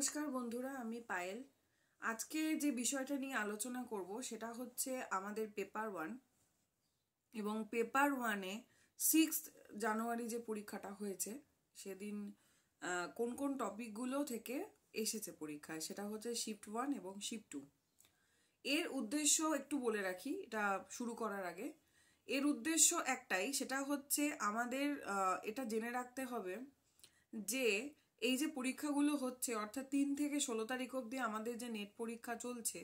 নমস্কার বন্ধুরা, আমি পায়েল। আজকে যে বিষয়টা নিয়ে আলোচনা করব সেটা হচ্ছে আমাদের পেপার ওয়ান এবং পেপার ওয়ানে 6 জানুয়ারি যে পরীক্ষাটা হয়েছে সেদিন কোন কোন টপিকগুলো থেকে এসেছে পরীক্ষায়, সেটা হচ্ছে শিফট 1 এবং শিফট 2। এর উদ্দেশ্য একটু বলে রাখি এটা শুরু করার আগে। এর উদ্দেশ্য একটাই, সেটা হচ্ছে আমাদের এটা জেনে রাখতে হবে যে এই যে পরীক্ষাগুলো হচ্ছে, অর্থাৎ 3 থেকে 16 তারিখ অবধি আমাদের যে নেট পরীক্ষা চলছে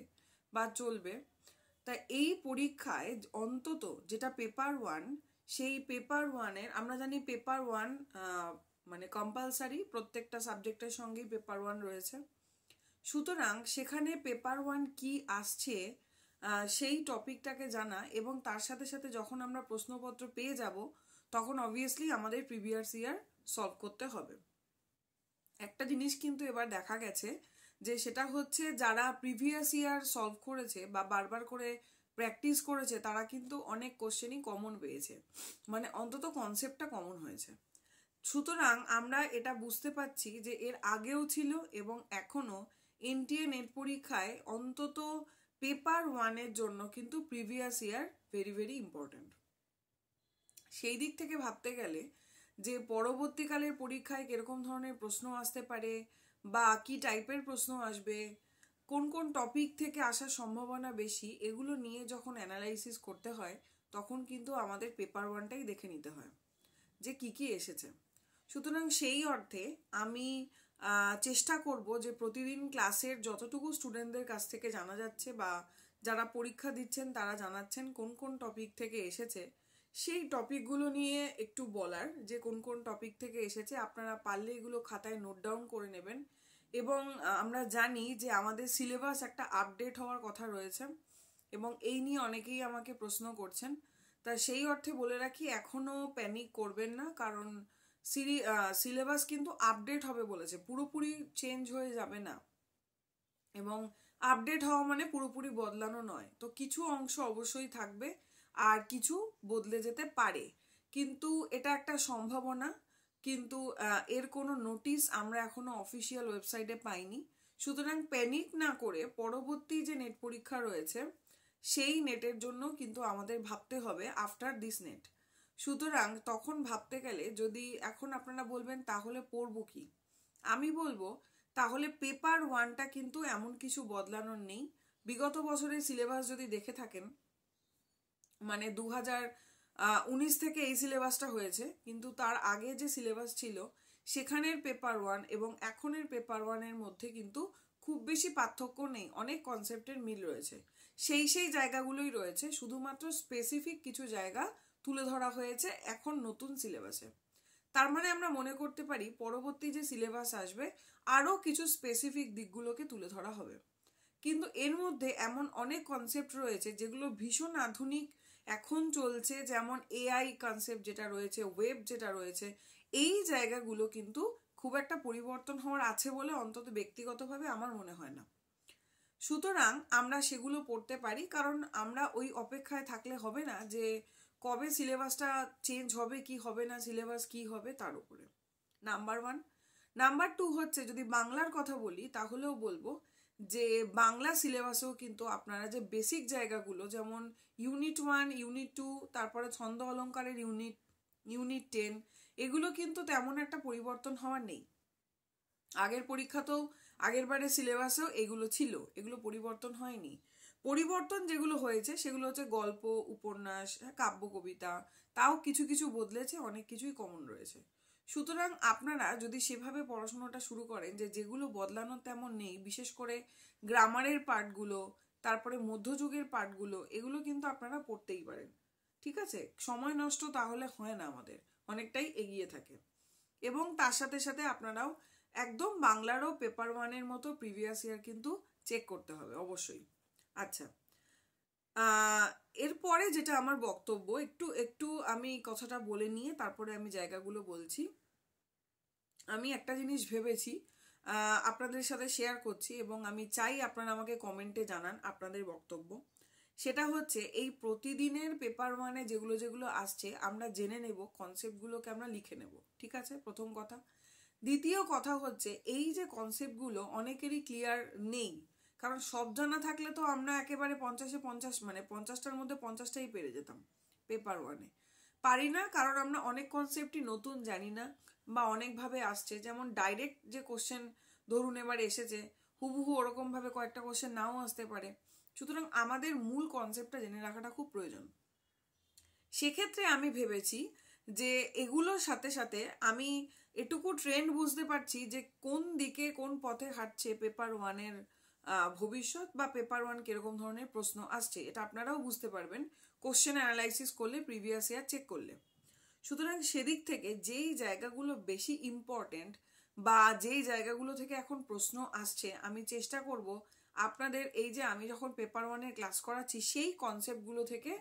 বা চলবে, তা এই পরীক্ষায় অন্তত যেটা পেপার ওয়ান, সেই পেপার ওয়ানের আমরা জানি পেপার ওয়ান মানে কম্পালসারি, প্রত্যেকটা সাবজেক্টের সঙ্গেই পেপার ওয়ান রয়েছে। সুতরাং সেখানে পেপার ওয়ান কি আসছে সেই টপিকটাকে জানা, এবং তার সাথে সাথে যখন আমরা প্রশ্নপত্র পেয়ে যাব তখন অবভিয়াসলি আমাদের প্রিভিয়াস ইয়ার সলভ করতে হবে। একটা জিনিস কিন্তু এবার দেখা গেছে যে সেটা হচ্ছে যারা প্রিভিয়াস ইয়ার সলভ করেছে বা বারবার করে প্র্যাকটিস করেছে তারা কিন্তু অনেক কোশ্চেনই কমন পেয়েছে, মানে অন্তত কনসেপ্টটা কমন হয়েছে। সুতরাং আমরা এটা বুঝতে পারছি যে এর আগেও ছিল এবং এখনো এনটিএ নেট পরীক্ষায় অন্তত পেপার ওয়ানের জন্য কিন্তু previous year very very important. সেই দিক থেকে ভাবতে গেলে যে পরবর্তীকালের পরীক্ষায় কিরকম ধরনের প্রশ্ন আসতে পারে বা কি টাইপের প্রশ্ন আসবে, কোন কোন টপিক থেকে আসার সম্ভাবনা বেশি, এগুলো নিয়ে যখন অ্যানালাইসিস করতে হয় তখন কিন্তু আমাদের পেপার ওয়ানটাই দেখে নিতে হয় যে কি কি এসেছে। সুতরাং সেই অর্থে আমি চেষ্টা করব যে প্রতিদিন ক্লাসের যতটুকু স্টুডেন্টদের কাছ থেকে জানা যাচ্ছে বা যারা পরীক্ষা দিচ্ছেন তারা জানাচ্ছেন কোন কোন টপিক থেকে এসেছে, সেই টপিকগুলো নিয়ে একটু বলার যে কোন কোন টপিক থেকে এসেছে। আপনারা পারলে এগুলো খাতায় নোট ডাউন করে নেবেন। এবং আমরা জানি যে আমাদের সিলেবাস একটা আপডেট হওয়ার কথা রয়েছে এবং এই নিয়ে অনেকেই আমাকে প্রশ্ন করছেন। তা সেই অর্থে বলে রাখি, এখনো প্যানিক করবেন না, কারণ সিলেবাস কিন্তু আপডেট হবে বলেছে, পুরোপুরি চেঞ্জ হয়ে যাবে না। এবং আপডেট হওয়া মানে পুরোপুরি বদলানো নয়, তো কিছু অংশ অবশ্যই থাকবে আর কিছু বদলে যেতে পারে, কিন্তু এটা একটা সম্ভাবনা। কিন্তু এর কোনো নোটিশ আমরা এখনো অফিসিয়াল ওয়েবসাইটে পাইনি। সুতরাং প্যানিক না করে পরবর্তী যে নেট পরীক্ষা রয়েছে সেই নেটের জন্য কিন্তু আমাদের ভাবতে হবে আফটার দিস নেট। সুতরাং তখন ভাবতে গেলে যদি এখন আপনারা বলবেন তাহলে পড়বো কি, আমি বলবো তাহলে পেপার ওয়ানটা কিন্তু এমন কিছু বদলানোর নেই। বিগত বছরের সিলেবাস যদি দেখে থাকেন, মানে 2019 থেকে এই সিলেবাসটা হয়েছে, কিন্তু তার আগে যে সিলেবাস ছিল সেখানের পেপার ওয়ান এবং এখনের পেপার ওয়ানের মধ্যে কিন্তু খুব বেশি পার্থক্য নেই, অনেক কনসেপ্টের মিল রয়েছে। সেই জায়গাগুলোই রয়েছে, শুধুমাত্র স্পেসিফিক কিছু জায়গা তুলে ধরা হয়েছে এখন নতুন সিলেবাসে। তার মানে আমরা মনে করতে পারি পরবর্তী যে সিলেবাস আসবে আরও কিছু স্পেসিফিক দিকগুলোকে তুলে ধরা হবে। কিন্তু এর মধ্যে এমন অনেক কনসেপ্ট রয়েছে যেগুলো ভীষণ আধুনিক এখন চলছে, যেমন এআই কনসেপ্ট যেটা রয়েছে, ওয়েব যেটা রয়েছে, এই জায়গাগুলো কিন্তু খুব একটা পরিবর্তন হওয়ার আছে বলে অন্তত ব্যক্তিগতভাবে আমার মনে হয় না। সুতরাং আমরা সেগুলো পড়তে পারি, কারণ আমরা ওই অপেক্ষায় থাকলে হবে না যে কবে সিলেবাসটা চেঞ্জ হবে কি হবে না, সিলেবাস কি হবে তার উপরে। Number one. নাম্বার টু হচ্ছে, যদি বাংলার কথা বলি তাহলেও বলবো যে বাংলা সিলেবাসেও কিন্তু আপনারা যে বেসিক জায়গাগুলো, যেমন ইউনিট 1, ইউনিট 2, তারপরে ছন্দ অলঙ্কারের ইউনিট 10, এগুলো কিন্তু তেমন একটা পরিবর্তন হওয়ার নেই। আগের পরীক্ষাতেও আগের বারের সিলেবাসেও এগুলো ছিল, এগুলো পরিবর্তন হয়নি। পরিবর্তন যেগুলো হয়েছে সেগুলো হচ্ছে গল্প, উপন্যাস, কাব্য, কবিতা, তাও কিছু কিছু বদলেছে, অনেক কিছুই কমন রয়েছে। সুতরাং আপনারা যদি সেভাবে পড়াশোনাটা শুরু করেন যে যেগুলো বদলানোর তেমন নেই, বিশেষ করে গ্রামারের পার্টগুলো, তারপরে মধ্যযুগের পার্টগুলো, এগুলো কিন্তু আপনারা পড়তেই পারেন। ঠিক আছে, সময় নষ্ট তাহলে হয় না, আমাদের অনেকটাই এগিয়ে থাকে। এবং তার সাথে সাথে আপনারাও একদম বাংলারও পেপার ওয়ানের মতো প্রিভিয়াস ইয়ার কিন্তু চেক করতে হবে অবশ্যই। আচ্ছা, এরপরে যেটা আমার বক্তব্য, একটু একটু আমি কথাটা বলে নিয়ে তারপরে আমি জায়গাগুলো বলছি। আমি একটা জিনিস ভেবেছি আপনাদের সাথে শেয়ার করছি এবং আমি চাই আপনারা আমাকে কমেন্টে জানান আপনাদের বক্তব্য। সেটা হচ্ছে এই প্রতিদিনের পেপার ওয়ানে যেগুলো যেগুলো আসছে আমরা জেনে নেব, কনসেপ্টগুলোকে আমরা লিখে নেব। ঠিক আছে, প্রথম কথা। দ্বিতীয় কথা হচ্ছে এই যে কনসেপ্টগুলো অনেকেরই ক্লিয়ার নেই, কারণ সব জানা থাকলে তো আমরা একেবারে 50-50 মানে 50টার মধ্যে 50টাই পেরে যেতাম পেপার ওয়ানে। পারি না, কারণ আমরা অনেক কনসেপ্টই নতুন জানি না বা অনেকভাবে আসছে। যেমন ডাইরেক্ট যে কোশ্চেন ধরুন এবার এসেছে, হুবহু ওরকমভাবে কয়েকটা কোশ্চেন নাও আসতে পারে। সুতরাং আমাদের মূল কনসেপ্টটা জেনে রাখাটা খুব প্রয়োজন। সেক্ষেত্রে আমি ভেবেছি যে এগুলোর সাথে সাথে আমি এটুকু ট্রেন্ড বুঝতে পারছি যে কোন দিকে কোন পথে হাঁটছে পেপার ওয়ানের ভবিষ্যৎ, বা পেপার ওয়ান কিরকম ধরনের প্রশ্ন আসছে এটা আপনারাও বুঝতে পারবেন কোশ্চেন অ্যানালাইসিস করলে, প্রিভিয়াস ইয়ার চেক করলে। সুতরাং সেদিক থেকে যেই জায়গাগুলো বেশি ইম্পর্টেন্ট বা যেই জায়গাগুলো থেকে এখন প্রশ্ন আসছে, আমি চেষ্টা করব আপনাদের এই যে আমি যখন পেপার ওয়ানের ক্লাস করাচ্ছি সেই কনসেপ্টগুলো থেকে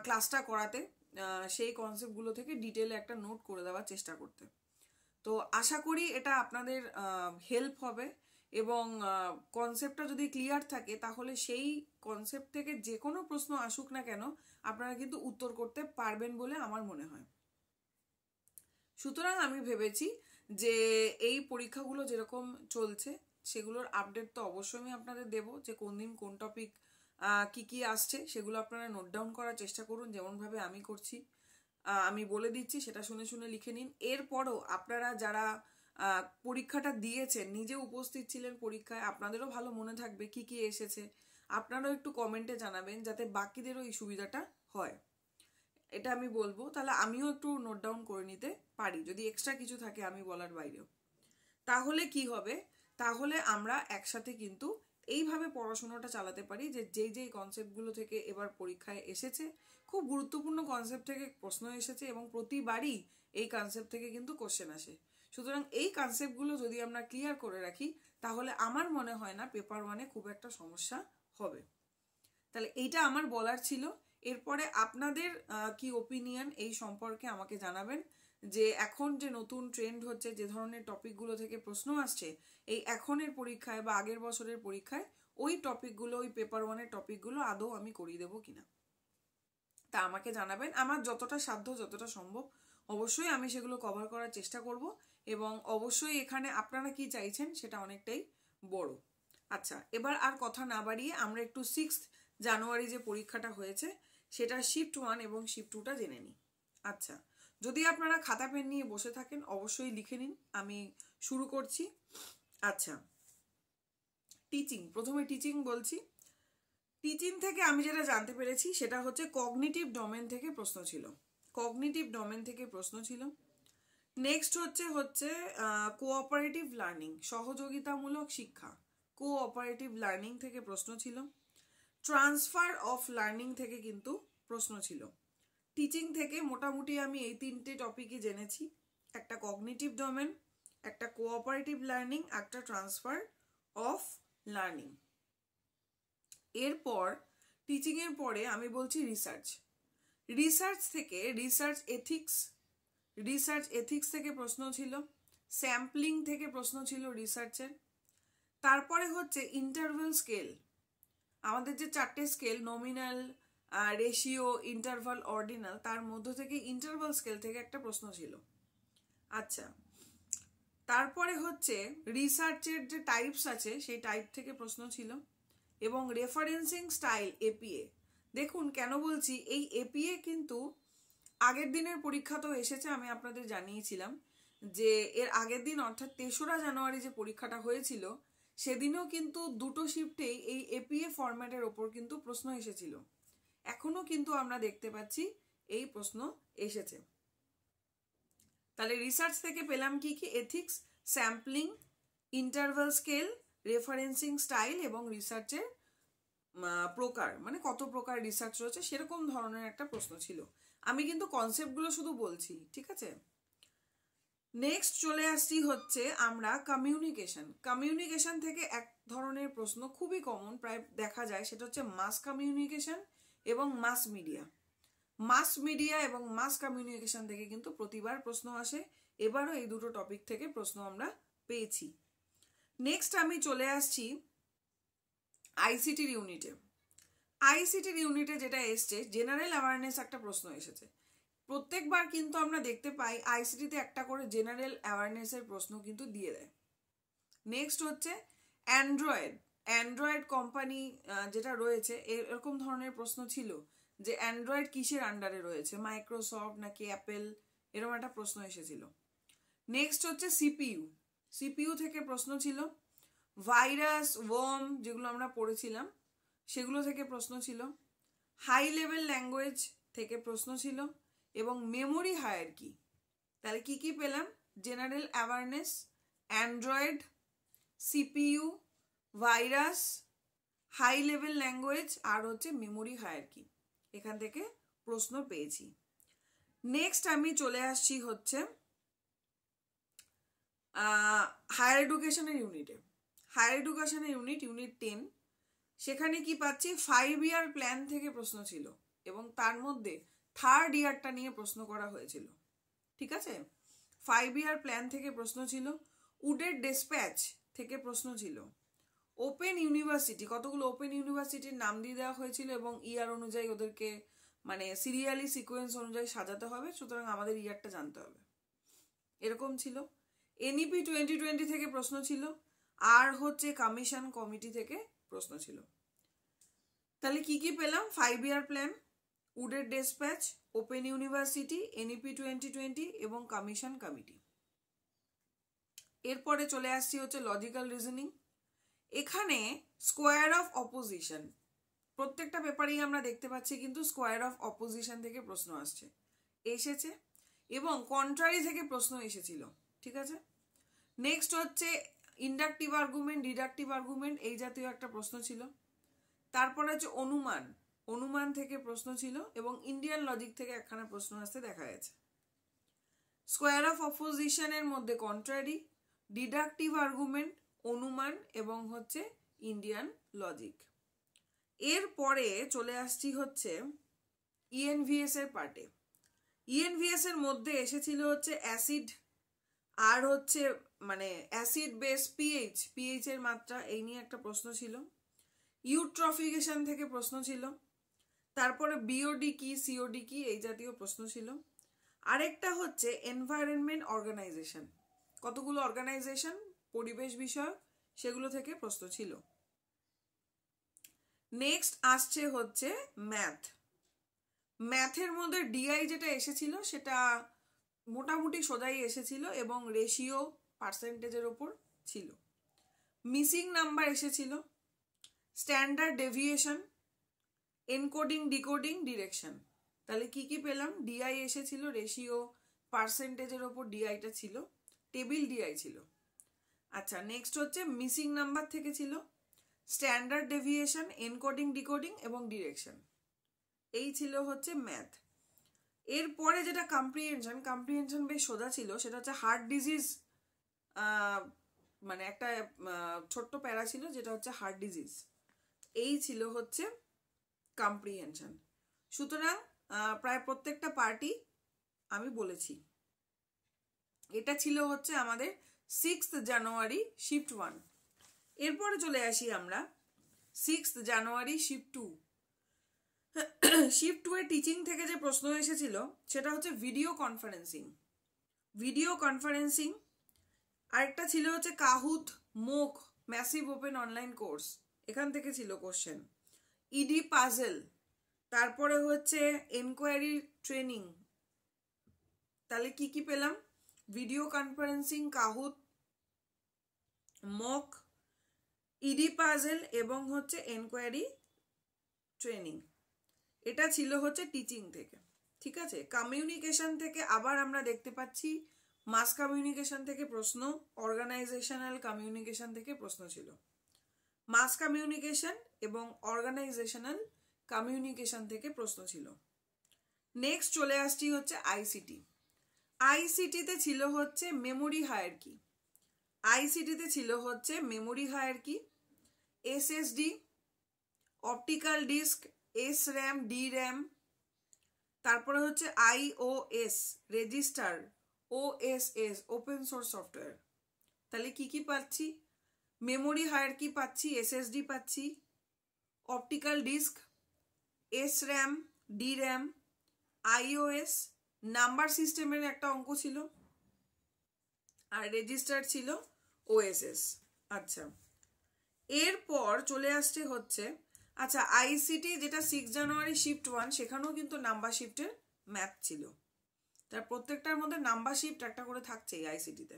ক্লাসটা করাতে, সেই কনসেপ্টগুলো থেকে ডিটেলে একটা নোট করে দেওয়ার চেষ্টা করতে। তো আশা করি এটা আপনাদের হেল্প হবে, এবং কনসেপ্টটা যদি ক্লিয়ার থাকে তাহলে সেই কনসেপ্ট থেকে যে কোনো প্রশ্ন আসুক না কেন আপনারা কিন্তু উত্তর করতে পারবেন বলে আমার মনে হয়। সুতরাং আমি ভেবেছি যে এই পরীক্ষাগুলো যেরকম চলছে সেগুলোর আপডেট তো অবশ্যই আমি আপনাদের দেবো, যে কোন দিন কোন টপিক কি কি আসছে সেগুলো আপনারা নোট ডাউন করার চেষ্টা করুন, যেমনভাবে আমি করছি। আমি বলে দিচ্ছি, সেটা শুনে শুনে লিখে নিন। এরপরও আপনারা যারা পরীক্ষাটা দিয়েছেন, নিজে উপস্থিত ছিলেন পরীক্ষায়, আপনাদেরও ভালো মনে থাকবে কি কি এসেছে। আপনারাও একটু কমেন্টে জানাবেন যাতে বাকিদেরও এই সুবিধাটা হয়, এটা আমি বলবো। তাহলে আমিও একটু নোট ডাউন করে নিতে পারি যদি এক্সট্রা কিছু থাকে আমি বলার বাইরেও। তাহলে কি হবে, তাহলে আমরা একসাথে কিন্তু এইভাবে পড়াশোনাটা চালাতে পারি যে যেই যেই কনসেপ্টগুলো থেকে এবার পরীক্ষায় এসেছে, খুব গুরুত্বপূর্ণ কনসেপ্ট থেকে প্রশ্ন এসেছে এবং প্রতিবারই এই কনসেপ্ট থেকে কিন্তু কোশ্চেন আসে। সুতরাং এই কনসেপ্টগুলো যদি আমরা ক্লিয়ার করে রাখি তাহলে আমার মনে হয় না পেপার ওয়ানে খুব একটা সমস্যা হবে। তাহলে এইটা আমার বলার ছিল। এরপরে আপনাদের কি ওপিনিয়ন এই সম্পর্কে আমাকে জানাবেন, যে এখন যে নতুন ট্রেন্ড হচ্ছে, যে ধরনের টপিকগুলো থেকে প্রশ্ন আসছে এই এখনের পরীক্ষায় বা আগের বছরের পরীক্ষায়, ওই টপিকগুলো, ওই পেপার ওয়ানের টপিকগুলো আদৌ আমি করিয়ে দেবো কিনা তা আমাকে জানাবেন। আমার যতটা সাধ্য, যতটা সম্ভব অবশ্যই আমি সেগুলো কভার করার চেষ্টা করব, এবং অবশ্যই এখানে আপনারা কি চাইছেন সেটা অনেকটাই বড়। আচ্ছা, এবার আর কথা না বাড়িয়ে আমরা একটু 6 জানুয়ারি যে পরীক্ষাটা হয়েছে সেটা শিফট 1 এবং শিফট 2টা জেনে নিই। আচ্ছা, যদি আপনারা খাতা পেন নিয়ে বসে থাকেন অবশ্যই লিখে নিন, আমি শুরু করছি। আচ্ছা, টিচিং, প্রথমে টিচিং বলছি। টিচিং থেকে আমি যেটা জানতে পেরেছি সেটা হচ্ছে কগনিটিভ ডোমেন থেকে প্রশ্ন ছিল, কগনিটিভ ডোমেন থেকে প্রশ্ন ছিল। নেক্সট হচ্ছে কোঅপারেটিভ লার্নিং, সহযোগিতামূলক শিক্ষা, কোঅপারেটিভ লার্নিং থেকে প্রশ্ন ছিল। ট্রান্সফার অফ লার্নিং থেকে কিন্তু প্রশ্ন ছিল। টিচিং থেকে মোটামুটি আমি এই 3টে টপিকই জেনেছি, একটা কগনিটিভ ডোমেন, একটা কোঅপারেটিভ লার্নিং, একটা ট্রান্সফার অফ লার্নিং। এরপর টিচিং এর পরে আমি বলছি রিসার্চ। রিসার্চ থেকে রিসার্চ এথিক্স থেকে প্রশ্ন ছিল, স্যাম্পলিং থেকে প্রশ্ন ছিল রিসার্চের। তারপরে হচ্ছে ইন্টারভেল স্কেল, আমাদের যে 4টে scale, nominal, ratio, interval, ordinal, তার মধ্য থেকে ইন্টারভাল স্কেল থেকে একটা প্রশ্ন ছিল। আচ্ছা, তারপরে হচ্ছে রিসার্চের যে টাইপস আছে সেই টাইপ থেকে প্রশ্ন ছিল, এবং রেফারেন্সিং স্টাইল, এপিএ। দেখুন কেন বলছি, এই এপিএ কিন্তু আগের দিনের পরীক্ষাতেও এসেছে, আমি আপনাদের জানিয়েছিলাম যে এর আগের দিন অর্থাৎ 3রা জানুয়ারি যে পরীক্ষাটা হয়েছিল সেদিনও কিন্তু 2টো শিফটেই এই এপিএ ফরম্যাটের ওপর কিন্তু প্রশ্ন এসেছিল। এখনো কিন্তু আমরা দেখতে পাচ্ছি এই প্রশ্ন এসেছে। তাহলে রিসার্চ থেকে পেলাম কি কি, ethics, sampling, interval scale, referencing style এবং রিসার্চের প্রকার, মানে কত প্রকার রিসার্চ রয়েছে সেরকম ধরনের একটা প্রশ্ন ছিল। আমি কিন্তু কনসেপ্টগুলো শুধু বলছি, ঠিক আছে। নেক্সট চলে আসছি হচ্ছে আমরা কমিউনিকেশন। কমিউনিকেশন থেকে এক ধরনের প্রশ্ন খুবই কমন প্রায় দেখা যায়, সেটা হচ্ছে মাস কমিউনিকেশন এবং মাস মিডিয়া। মাস মিডিয়া এবং মাস কমিউনিকেশন থেকে কিন্তু প্রতিবার প্রশ্ন আসে, এবারও এই দুটো টপিক থেকে প্রশ্ন আমরা পেয়েছি। নেক্সট আমি চলে আসছি আইসিটির ইউনিটে। আইসিটির ইউনিটে যেটা এসছে, জেনারেল অ্যাওয়ারনেস একটা প্রশ্ন এসেছে। প্রত্যেকবার কিন্তু আমরা দেখতে পাই আইসিটিতে একটা করে জেনারেল অ্যাওয়ারনেসের প্রশ্ন কিন্তু দিয়ে দেয়। নেক্সট হচ্ছে অ্যান্ড্রয়েড কোম্পানি যেটা রয়েছে এরকম ধরনের প্রশ্ন ছিল যে অ্যান্ড্রয়েড কিসের আন্ডারে রয়েছে, মাইক্রোসফট নাকি অ্যাপেল, এরকম একটা প্রশ্ন এসেছিল। নেক্সট হচ্ছে সিপিইউ থেকে প্রশ্ন ছিল। ভাইরাস, ওয়ার্ম যেগুলো আমরা পড়েছিলাম সেগুলো থেকে প্রশ্ন ছিল। হাই লেভেল ল্যাঙ্গুয়েজ থেকে প্রশ্ন ছিল এবং মেমোরি হায়ারার্কি। তাহলে কি কি পেলাম? General awareness, android, CPU, virus, high level language আর হচ্ছে মেমোরি হায়ারার্কি, এখান থেকে প্রশ্ন পেয়েছি। নেক্সট আমি চলে আসছি হচ্ছে হায়ার এডুকেশনের ইউনিটে। হায়ার এডুকেশনের ইউনিট 10, সেখানে কি পাচ্ছি 5 ইয়ার প্ল্যান থেকে প্রশ্ন ছিল এবং তার মধ্যে 3rd ইয়ারটা নিয়ে প্রশ্ন করা হয়েছিল। ঠিক আছে, 5 ইয়ার প্ল্যান থেকে প্রশ্ন ছিল। উডের ডেসপ্যাচ থেকে প্রশ্ন ছিল। ওপেন ইউনিভার্সিটি, কতগুলো ওপেন ইউনিভার্সিটির নাম দিয়ে দেওয়া হয়েছিল এবং ইয়ার অনুযায়ী ওদেরকে মানে সিরিয়ালি সিকোয়েন্স অনুযায়ী সাজাতে হবে, সুতরাং আমাদের ইয়ারটা জানতে হবে, এরকম ছিল। এনইপি 2020 থেকে প্রশ্ন ছিল আর হচ্ছে কমিশন কমিটি থেকে প্রশ্ন ছিল। তাহলে কি কি পেলাম? 5 ইয়ার প্ল্যান, উডের ডেসপ্যাচ, ওপেন ইউনিভার্সিটি, এনইপি 2020 এবং কমিশন কমিটি। এরপরে চলে আসছি হচ্ছে লজিক্যাল রিজনিং। এখানে স্কোয়ার অফ অপোজিশন প্রত্যেকটা পেপারেই আমরা দেখতে পাচ্ছি কিন্তু স্কোয়ার অফ অপোজিশন থেকে প্রশ্ন এসেছে এবং কন্ট্রারি থেকে প্রশ্ন এসেছিল। ঠিক আছে, নেক্সট হচ্ছে ইন্ডাকটিভ আর্গুমেন্ট, ডিডাকটিভ আর্গুমেন্ট, এই জাতীয় একটা প্রশ্ন ছিল। তারপরে হচ্ছে অনুমান থেকে প্রশ্ন ছিল এবং ইন্ডিয়ান লজিক থেকে একখানা প্রশ্ন আসতে দেখা গেছে। স্কোয়ার অফ অপোজিশনের মধ্যে কন্ট্রারি, ডিডাকটিভ আর্গুমেন্ট, অনুমান এবং হচ্ছে ইন্ডিয়ান লজিক। এরপরে চলে আসছি হচ্ছে ইএনভিএস এর পার্টে। ইএনভিএস এর মধ্যে এসেছিল হচ্ছে অ্যাসিড আর হচ্ছে মানে অ্যাসিড বেস পিএইচ এর মাত্রা, এই নিয়ে একটা প্রশ্ন ছিল। ইউট্রফিকেশন থেকে প্রশ্ন ছিল। তারপরে বিওডি কি, সিওডি কি, এই জাতীয় প্রশ্ন ছিল। আরেকটা হচ্ছে এনভায়রনমেন্ট অর্গানাইজেশন, কতগুলো অর্গানাইজেশন পরিবেশ বিষয়ক, সেগুলো থেকে প্রশ্ন ছিল। নেক্সট আসছে হচ্ছে ম্যাথের মধ্যে ডিআই যেটা এসেছিল সেটা মোটামুটি সোজাই এসেছিল এবং রেশিও পার্সেন্টেজের ওপর ছিল। মিসিং নাম্বার এসেছিল, standard deviation, encoding, decoding, direction. তাহলে কি কি পেলাম? ডিআই এসেছিল, রেশিও পার্সেন্টেজের ওপর ডিআইটা ছিল, টেবিল ডিআই ছিল। আচ্ছা, নেক্সট হচ্ছে মিসিং নাম্বার থেকে ছিল স্ট্যান্ডার্ড ডেভিয়েশন, এনকোডিং, ডিকোডিং এবং ডিরেকশন। এই ছিল হচ্ছে ম্যাথ। এরপরে যেটা কম্প্রিহেনশন বেশ সোজা ছিল, সেটা হচ্ছে হার্ট ডিজিজ, মানে একটা ছোট্ট প্যারা ছিল যেটা হচ্ছে হার্ট ডিজিজ। এই ছিল হচ্ছে কম্প্রিহেনশন। সুতরাং প্রায় প্রত্যেকটা পার্টি আমি বলেছি। এটা ছিল হচ্ছে আমাদের 6th জানুয়ারি শিফট 1। এরপরে চলে আসি আমরা 6th জানুয়ারি শিফট 2। শিফট 2 এর টিচিং থেকে যে প্রশ্ন এসেছিল সেটা হচ্ছে ভিডিও কনফারেন্সিং। আরেকটা ছিল হচ্ছে কাহুত, মোক, ম্যাসিভ ওপেন অনলাইন কোর্স, এখান থেকে ছিল কোশ্চেন। ইডি পাজেল, তারপরে হচ্ছে এনকোয়ারি ট্রেনিং। তাহলে কি কি পেলাম? Video conferencing, Kahoot, mock, Edpuzzle এবং হচ্ছে এনকোয়ারি ট্রেনিং। এটা ছিল হচ্ছে টিচিং থেকে। ঠিক আছে, কমিউনিকেশন থেকে আবার আমরা দেখতে পাচ্ছি মাস কমিউনিকেশন থেকে প্রশ্ন, অর্গানাইজেশনাল কমিউনিকেশন থেকে প্রশ্ন ছিল। মাস কমিউনিকেশন এবং অর্গানাইজেশনাল কমিউনিকেশন থেকে প্রশ্ন ছিল। নেক্সট চলে আসছি হচ্ছে আইসিটিতে ছিল হচ্ছে memory hierarchy, SSD, optical disk, SRAM, DRAM, তারপরে হচ্ছে IOS, register, OSS, open source software. তাহলে কি কি পাচ্ছি? মেমোরি হায়ারার্কি পাচ্ছি, এসএসডি পাচ্ছি, optical disk, SRAM, DRAM, IOS, number সিস্টেমের একটা অঙ্ক ছিল, আর রেজিস্টার ছিল ওএসএস। আচ্ছা, এরপর চলে আসছে হচ্ছে, আচ্ছা আইসিটি যেটা 6 জানুয়ারি শিফট 1, সেখানেও কিন্তু নাম্বার শিফটের ম্যাথ ছিল। তার প্রত্যেকটার মধ্যে নাম্বার শিফট একটা করে থাকছে এই আইসিটিতে।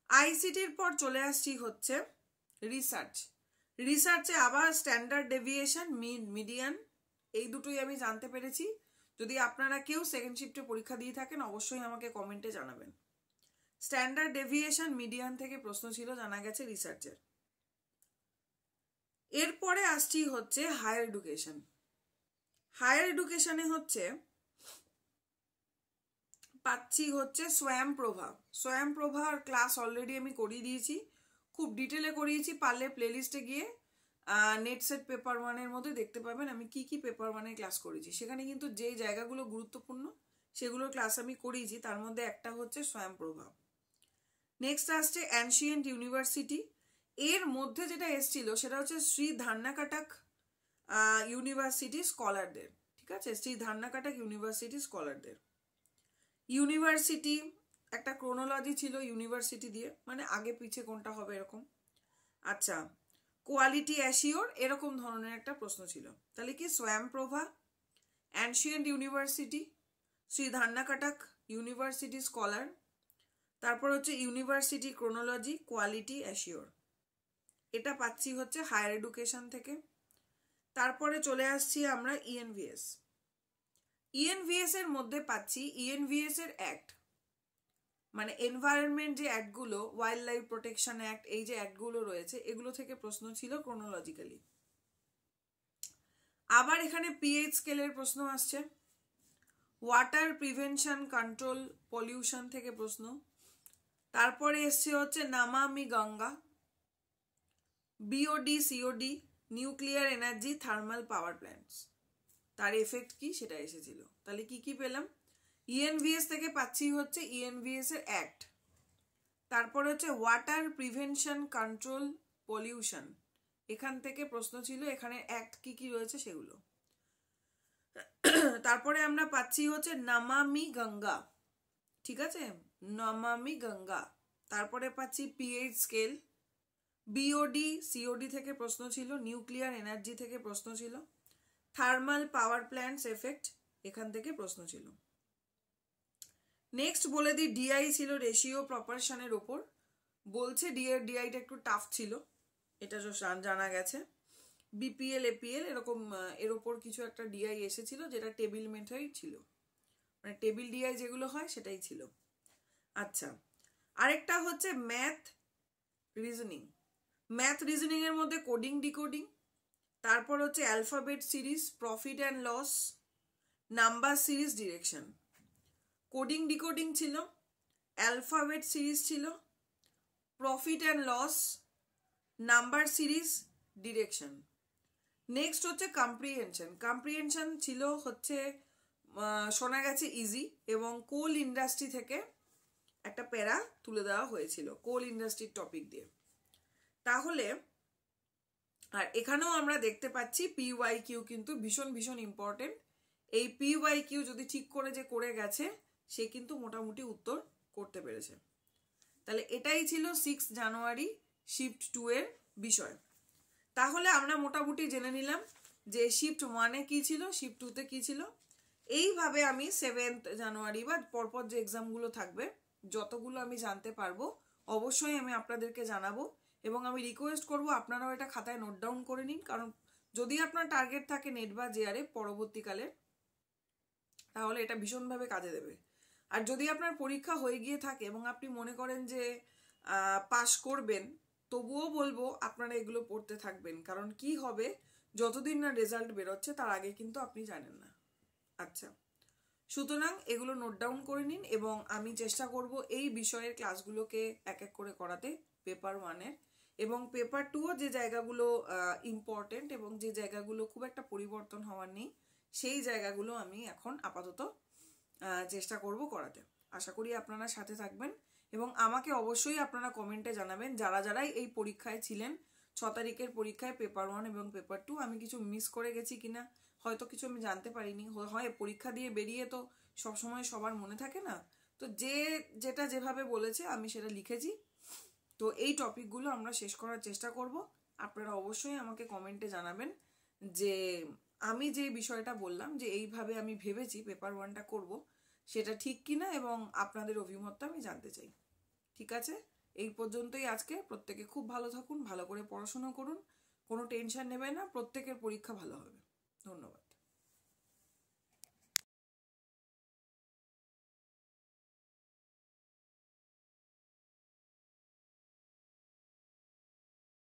আইসিটির পর চলে আসছি হচ্ছে রিসার্চ। রিসার্চে আবার স্ট্যান্ডার্ড ডেভিয়েশন, মিডিয়ান, এই দুটোই আমি জানতে পেরেছি। যদি আপনারা কেউ সেকেন্ড শিফটে পরীক্ষা দিয়ে থাকেন অবশ্যই আমাকে কমেন্টে জানাবেন। স্ট্যান্ডার্ড ডেভিয়েশন, মিডিয়ান থেকে প্রশ্ন ছিল জানা গেছে রিসার্চের। এরপরে আসছি হচ্ছে হায়ার এডুকেশন। হায়ার এডুকেশনে হচ্ছে পাচ্ছি হচ্ছে স্বয়ংপ্রভা। স্বয়ংপ্রভার ক্লাস অলরেডি আমি করিয়ে দিয়েছি, খুব ডিটেলে করিয়েছি। পারলে প্লেলিস্টে গিয়ে নেট সেট পেপার 1-এর মধ্যে দেখতে পাবেন আমি কি কি পেপার 1-এর ক্লাস করেছি। সেখানে কিন্তু যে জায়গাগুলো গুরুত্বপূর্ণ সেগুলোর ক্লাস আমি করিয়েছি, তার মধ্যে একটা হচ্ছে স্বয়ংপ্রভা। নেক্সট আসছে অ্যানশিয়েন্ট ইউনিভার্সিটি। এর মধ্যে যেটা এসছিল সেটা হচ্ছে শ্রী ধান্নাকাটাক ইউনিভার্সিটি স্কলারদের। ঠিক আছে, শ্রী ধান্নাকাটাক ইউনিভার্সিটি স্কলারদের। ইউনিভার্সিটি একটা ক্রোনোলজি ছিল ইউনিভার্সিটি দিয়ে, মানে আগে পিছে কোনটা হবে এরকম। আচ্ছা, কোয়ালিটি অ্যাসিওর, এরকম ধরনের একটা প্রশ্ন ছিল। তাহলে কি Swayamprabha, ancient university, Shri Dhanyakataka university scholar, তারপর হচ্ছে ইউনিভার্সিটি ক্রোনোলজি, কোয়ালিটি অ্যাসিওর। এটা পাচ্ছি হচ্ছে হায়ার এডুকেশন থেকে। তারপরে চলে আসছি আমরা ইএনভিএস। ইএনভিএস এর মধ্যে পাচ্ছি ইএনভিএস এর অ্যাক্ট, মানে এনভায়রনমেন্ট যে অ্যাক্টগুলো, ওয়াইল্ড লাইফ প্রোটেকশন অ্যাক্ট, এই যে অ্যাক্টগুলো রয়েছে এগুলো থেকে প্রশ্ন ছিল ক্রোনোলজিক্যালি। আবার এখানে পিএইচ স্কেলের প্রশ্ন আসছে, ওয়াটার প্রিভেনশন কন্ট্রোল পলিউশন থেকে প্রশ্ন। তারপরে এসছে হচ্ছে Namami Ganga, BOD COD, nuclear energy thermal power plants, তার এফেক্ট কি সেটা এসেছিল। তাহলে কি কি পেলাম? ইএনভিএস থেকে পাচ্ছি হচ্ছে ইএনভিএস এর অ্যাক্ট, তারপর হচ্ছে ওয়াটার প্রিভেনশন কন্ট্রোল পলিউশন, এখান থেকে প্রশ্ন ছিল এখানে অ্যাক্ট কি কি রয়েছে সেগুলো। তারপরে আমরা পাচ্ছি হচ্ছে নমামি গঙ্গা, ঠিক আছে, নমামি গঙ্গা। তারপরে পাচ্ছি পিএইচ স্কেল, বিওডি সিওডি থেকে প্রশ্ন ছিল, নিউক্লিয়ার এনার্জি থেকে প্রশ্ন ছিল, থার্মাল পাওয়ার প্ল্যান্টস এফেক্ট, এখান থেকে প্রশ্ন ছিল। নেক্সট বলে দিই ডিআই ছিল রেশিও প্রপারশনের ওপর। বলছে ডিআইটা একটু টাফ ছিল, এটা জানা গেছে। বিপিএল এপিএল এরকম এর ওপর কিছু একটা ডিআই এসেছিল যেটা টেবিল মেথড ছিল, মানে টেবিল ডিআই যেগুলো হয় সেটাই ছিল। আচ্ছা, আরেকটা হচ্ছে ম্যাথ রিজনিং। ম্যাথ রিজনিং এর মধ্যে কোডিং ডিকোডিং, তারপর হচ্ছে alphabet series, profit and loss, number series, direction. Coding decoding ছিল, অ্যালফাবেট সিরিজ ছিল, profit and loss, number series, direction. Next হচ্ছে কম্প্রিহেনশন। কম্প্রিহেনশন ছিল হচ্ছে শোনা গেছে ইজি, এবং কোল ইন্ডাস্ট্রি থেকে একটা প্যারা তুলে দেওয়া হয়েছিল কোল ইন্ডাস্ট্রির টপিক দিয়ে। তাহলে আর এখানেও আমরা দেখতে পাচ্ছি পিওয়াই কিউ কিন্তু ভীষণ ভীষণ ইম্পর্টেন্ট। এই পিওয়াই কিউ যদি ঠিক করে যে করে গেছে সে কিন্তু মোটামুটি উত্তর করতে পেরেছে। তাহলে এটাই ছিল 6 জানুয়ারি শিফট 2 এর বিষয়। তাহলে আমরা মোটামুটি জেনে নিলাম যে শিফট 1-এ কি ছিল, শিফট 2-তে কি ছিল। এইভাবে আমি 7 জানুয়ারি বা পরপর যে এক্সামগুলো থাকবে যতগুলো আমি জানতে পারবো অবশ্যই আমি আপনাদেরকে জানাবো, এবং আমি রিকোয়েস্ট করব আপনারাও এটা খাতায় নোট ডাউন করে নিন, কারণ যদি আপনার টার্গেট থাকে নেট বা জেআরএ পরবর্তীকালে তাহলে এটা ভীষণভাবে কাজে দেবে। আর যদি আপনার পরীক্ষা হয়ে গিয়ে থাকে এবং আপনি মনে করেন যে পাস করবেন, তবুও বলবো আপনারা এগুলো পড়তে থাকবেন, কারণ কি হবে যতদিন না রেজাল্ট বেরোচ্ছে তার আগে কিন্তু আপনি জানেন না। আচ্ছা, সুতরাং এগুলো নোট ডাউন করে নিন, এবং আমি চেষ্টা করব এই বিষয়ের ক্লাসগুলোকে এক এক করে করাতে পেপার 1-এর, এবং পেপার 2-ও যে জায়গাগুলো ইম্পর্টেন্ট এবং যে জায়গাগুলো খুব একটা পরিবর্তন হওয়ার নেই সেই জায়গাগুলো আমি এখন আপাতত চেষ্টা করব করাতে। আশা করি আপনারা সাথে থাকবেন, এবং আমাকে অবশ্যই আপনারা কমেন্টে জানাবেন যারা যারাই এই পরীক্ষায় ছিলেন 6 তারিখের পরীক্ষায় পেপার 1 এবং পেপার 2 আমি কিছু মিস করে গেছি কিনা, হয়তো কিছু আমি জানতে পারিনি, হয় পরীক্ষা দিয়ে বেরিয়ে তো সবসময় সবার মনে থাকে না। তো যেটা যেভাবে বলেছে আমি সেটা লিখেছি। তো এই টপিকগুলো আমরা শেষ করার চেষ্টা করব। আপনারা অবশ্যই আমাকে কমেন্টে জানাবেন যে আমি যে বিষয়টা বললাম যে এইভাবে আমি ভেবেছি পেপার 1টা করব, সেটা ঠিক কিনা, এবং আপনাদের অভিমতটা আমি জানতে চাই। ঠিক আছে, এই পর্যন্তই আজকে। প্রত্যেকে খুব ভালো থাকুন, ভালো করে পড়াশোনা করুন, কোনো টেনশন নেবেন না, প্রত্যেকের পরীক্ষা ভালো হবে। ধন্যবাদ।